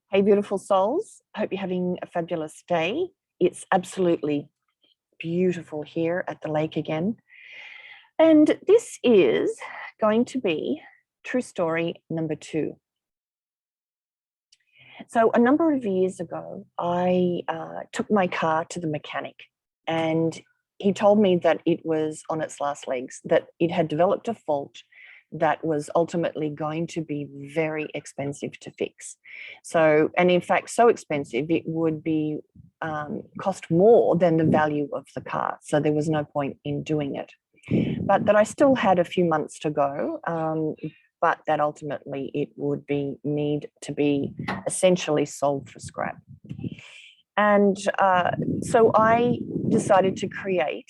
Hey, beautiful souls. Hope you're having a fabulous day. It's absolutely beautiful here at the lake again. And this is going to be true story number 2. So a number of years ago, I took my car to the mechanic, and he told me that it was on its last legs, that it had developed a fault that was ultimately going to be very expensive to fix. So, and in fact, so expensive, it would be cost more than the value of the car. So there was no point in doing it. But that I still had a few months to go, but that ultimately it would need to be essentially sold for scrap. And so I decided to create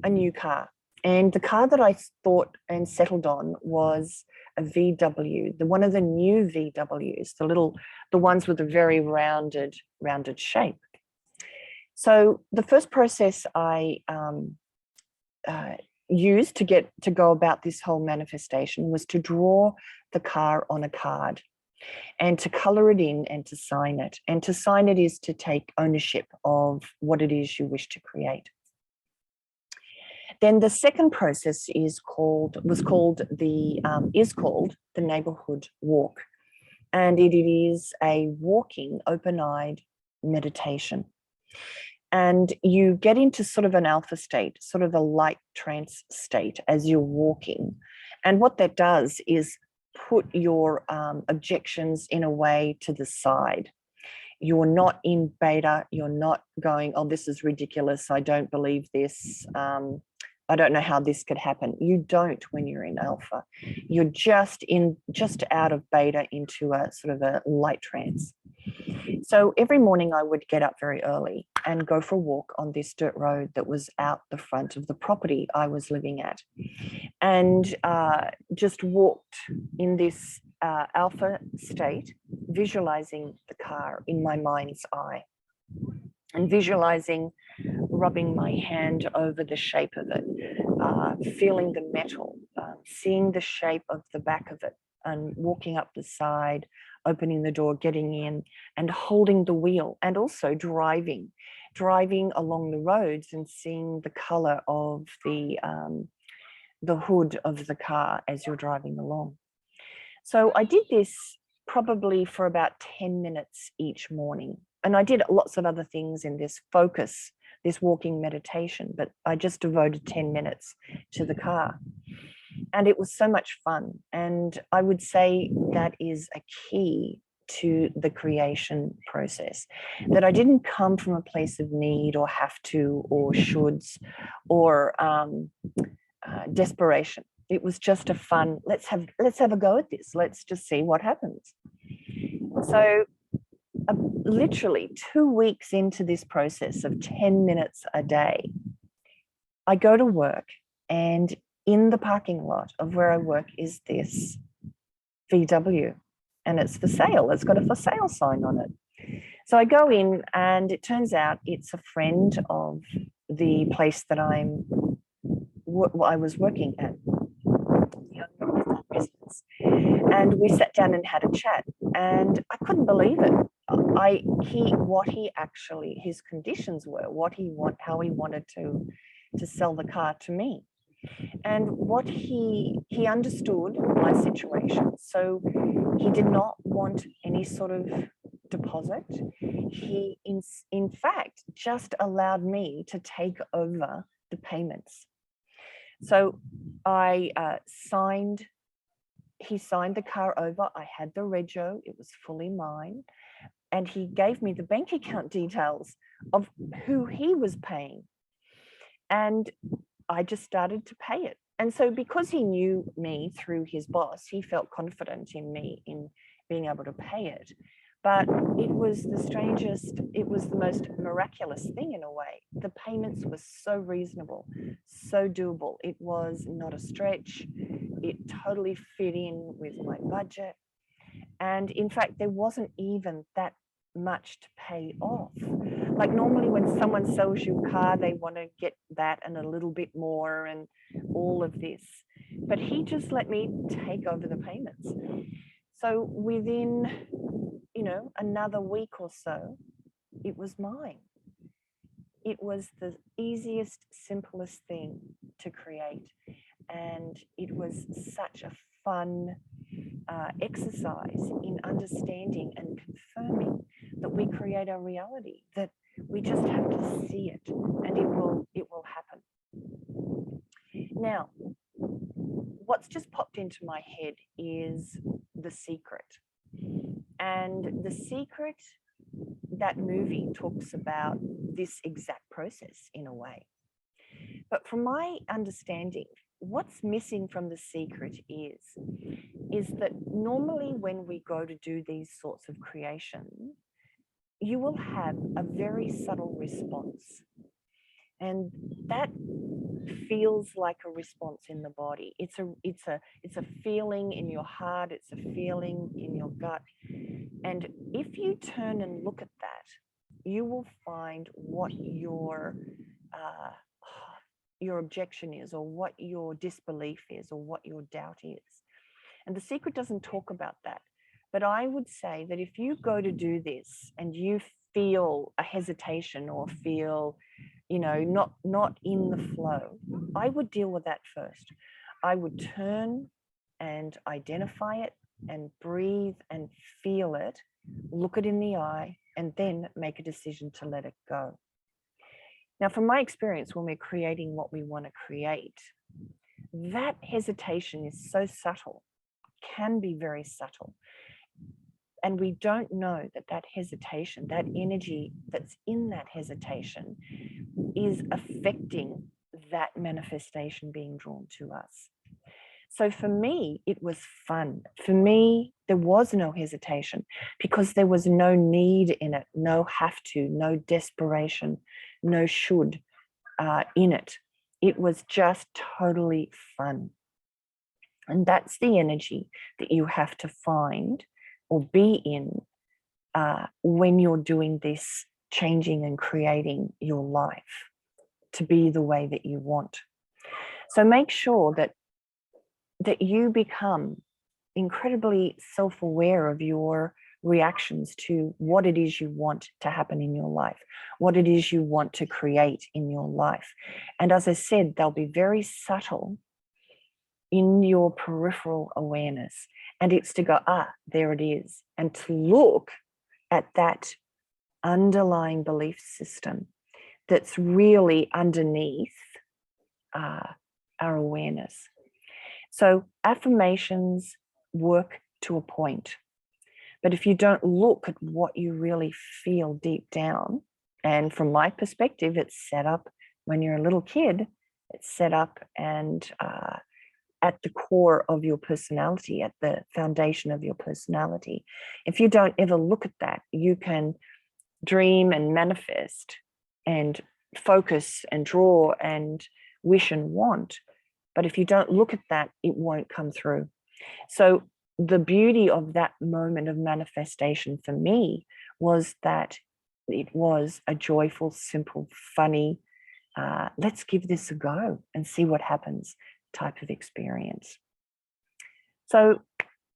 a new car. And the car that I thought and settled on was a VW, one of the new VWs, the ones with a very rounded shape. So the first process I used to go about this whole manifestation was to draw the car on a card and to color it in and to sign it. And to sign it is to take ownership of what it is you wish to create. Then the second process is called the neighborhood walk, and it is a walking, open-eyed meditation. And you get into sort of an alpha state, sort of a light trance state as you're walking. And what that does is put your objections in a way to the side. You're not in beta. You're not going, oh, this is ridiculous. I don't believe this. I don't know how this could happen. You don't when you're in alpha. You're just out of beta into a sort of a light trance. So every morning I would get up very early and go for a walk on this dirt road that was out the front of the property I was living at, and just walked in this alpha state, visualizing the car in my mind's eye and visualizing rubbing my hand over the shape of it, feeling the metal, seeing the shape of the back of it, and walking up the side, opening the door, getting in, and holding the wheel, and also driving along the roads and seeing the color of the hood of the car as you're driving along. So I did this probably for about 10 minutes each morning. And I did lots of other things in this walking meditation, but I just devoted 10 minutes to the car. And it was so much fun. And I would say that is a key to the creation process, that I didn't come from a place of need or have to or shoulds or desperation. It was just a fun, let's have a go at this. Let's just see what happens. So literally 2 weeks into this process of 10 minutes a day, I go to work, and in the parking lot of where I work is this VW, and it's for sale. It's got a for sale sign on it. So I go in, and it turns out it's a friend of the place that I was working at, the owner of that business. And we sat down and had a chat, and I couldn't believe it. His conditions were, how he wanted to sell the car to me. And what he understood my situation. So he did not want any sort of deposit. He, in fact, just allowed me to take over the payments. So he signed the car over. I had the rego, it was fully mine. And he gave me the bank account details of who he was paying. And I just started to pay it. And so because he knew me through his boss, he felt confident in me in being able to pay it. But it was the most miraculous thing in a way. The payments were so reasonable, so doable. It was not a stretch. It totally fit in with my budget. And in fact, there wasn't even that much to pay off. Like normally when someone sells you a car, they want to get that and a little bit more and all of this. But he just let me take over the payments. So within, you know, another week or so, it was mine. It was the easiest, simplest thing to create. And it was such a fun exercise in understanding and confirming that we create our reality, that we just have to see it and it will happen. Now, what's just popped into my head is The Secret. And The Secret, that movie talks about this exact process in a way. But from my understanding, what's missing from The Secret is that normally when we go to do these sorts of creation, you will have a very subtle response. And that feels like a response in the body. It's a feeling in your heart, it's a feeling in your gut. And if you turn and look at that, you will find what your objection is, or what your disbelief is, or what your doubt is. And The Secret doesn't talk about that. But I would say that if you go to do this and you feel a hesitation or feel, you know, not in the flow, I would deal with that first. I would turn and identify it and breathe and feel it, look it in the eye, and then make a decision to let it go. Now, from my experience, when we're creating what we want to create, that hesitation is so subtle, can be very subtle. And we don't know that that hesitation, that energy that's in that hesitation, is affecting that manifestation being drawn to us. So for me, it was fun. For me, there was no hesitation because there was no need in it, no have to, no desperation, no should in it. It was just totally fun. And that's the energy that you have to find or be in when you're doing this changing and creating your life to be the way that you want. So make sure that you become incredibly self-aware of your reactions to what it is you want to happen in your life, what it is you want to create in your life. And as I said, they'll be very subtle in your peripheral awareness. And it's to go, there it is. And to look at that underlying belief system that's really underneath our awareness. So affirmations work to a point. But if you don't look at what you really feel deep down, and from my perspective, it's set up when you're a little kid, it's set up and at the core of your personality, at the foundation of your personality. If you don't ever look at that, you can dream and manifest and focus and draw and wish and want. But if you don't look at that, it won't come through. So the beauty of that moment of manifestation for me was that it was a joyful, simple, funny, let's give this a go and see what happens type of experience. So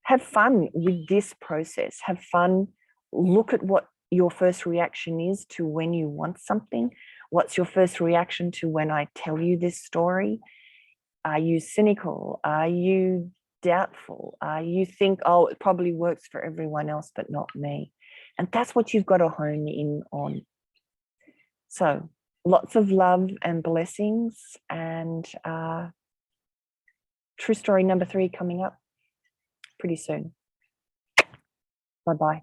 have fun with this process. Have fun. Look at what your first reaction is to when you want something. What's your first reaction to when I tell you this story? Are you cynical? Are you doubtful? You think, oh, it probably works for everyone else, but not me. And that's what you've got to hone in on. So lots of love and blessings, and true story number 3 coming up pretty soon. Bye-bye.